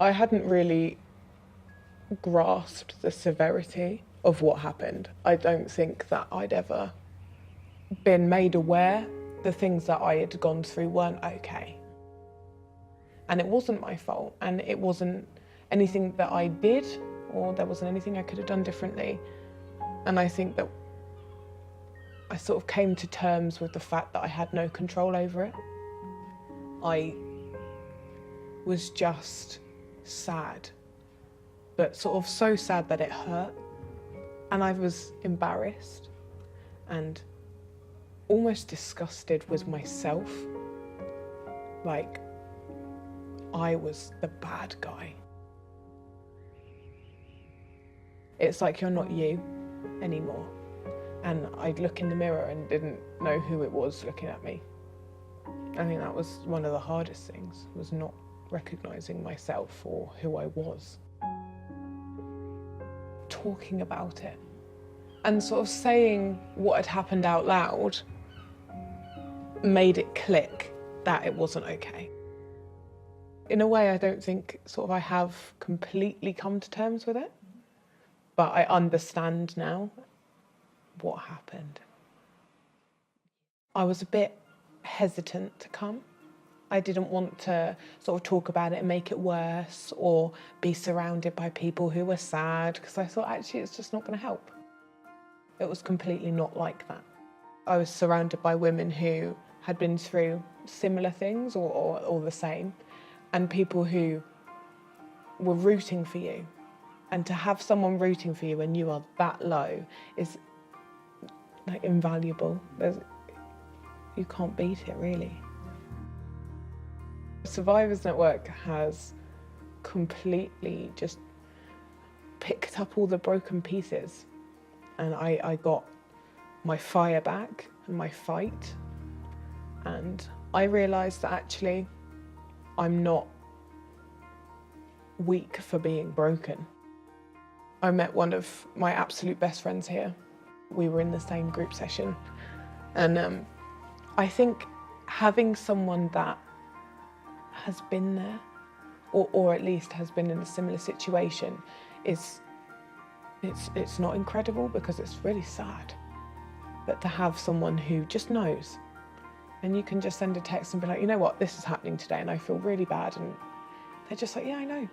I hadn't really grasped the severity of what happened. I don't think that I'd ever been made aware the things that I had gone through weren't okay. And it wasn't my fault, and it wasn't anything that I did, or there wasn't anything I could have done differently. And I think that I sort of came to terms with the fact that I had no control over it. I was just sad, but sort of so sad that it hurt. And I was embarrassed and almost disgusted with myself. Like, I was the bad guy. It's like you're not you anymore. And I'd look in the mirror and didn't know who it was looking at me. I think that was one of the hardest things, was not recognising myself or who I was. Talking about it and sort of saying what had happened out loud made it click that it wasn't okay. In a way, I don't think sort of I have completely come to terms with it, but I understand now what happened. I was a bit hesitant to come. I didn't want to sort of talk about it and make it worse or be surrounded by people who were sad, because I thought actually it's just not going to help. It was completely not like that. I was surrounded by women who had been through similar things or the same, and people who were rooting for you. And to have someone rooting for you when you are that low is like invaluable. You can't beat it, really. Survivors Network has completely just picked up all the broken pieces, and I got my fire back and my fight, and I realised that actually I'm not weak for being broken. I met one of my absolute best friends here. We were in the same group session, and I think having someone that has been there, or at least has been in a similar situation, it's not incredible because it's really sad. But to have someone who just knows, and you can just send a text and be like, you know what, this is happening today and I feel really bad, and they're just like, yeah, I know.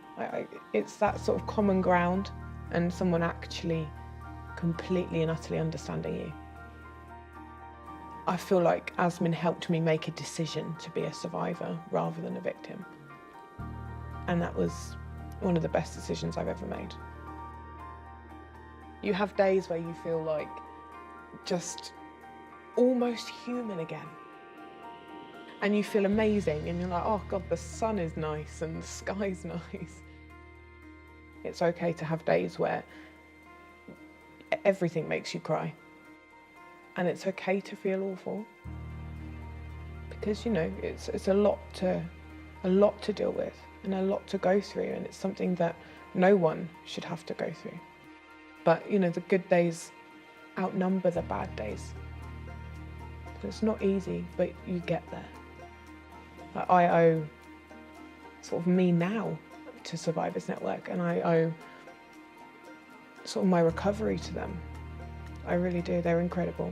It's that sort of common ground, and someone actually completely and utterly understanding you. I feel like Asmin helped me make a decision to be a survivor rather than a victim. And that was one of the best decisions I've ever made. You have days where you feel like just almost human again. And you feel amazing, and you're like, oh God, the sun is nice and the sky's nice. It's okay to have days where everything makes you cry. And it's okay to feel awful, because you know it's a lot to deal with and a lot to go through, and it's something that no one should have to go through. But you know, the good days outnumber the bad days. So it's not easy, but you get there. I owe sort of me now to Survivors Network, and I owe sort of my recovery to them. I really do. They're incredible.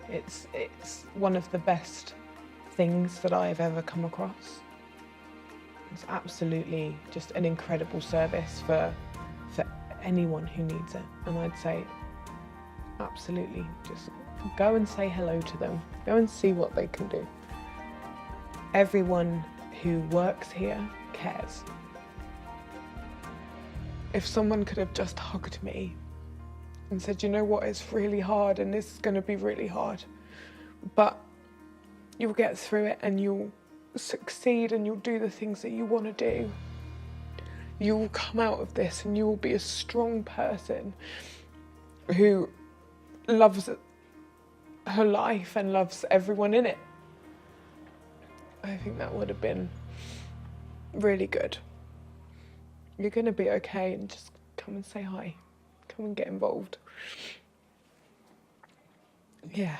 It's one of the best things that I've ever come across. It's absolutely just an incredible service for anyone who needs it. And I'd say absolutely just go and say hello to them. Go and see what they can do. Everyone who works here cares. If someone could have just hugged me and said, you know what, it's really hard and this is going to be really hard, but you'll get through it and you'll succeed and you'll do the things that you want to do. You'll come out of this and you will be a strong person who loves her life and loves everyone in it. I think that would have been really good. You're going to be okay, and just come and say hi. Come and get involved. Yeah.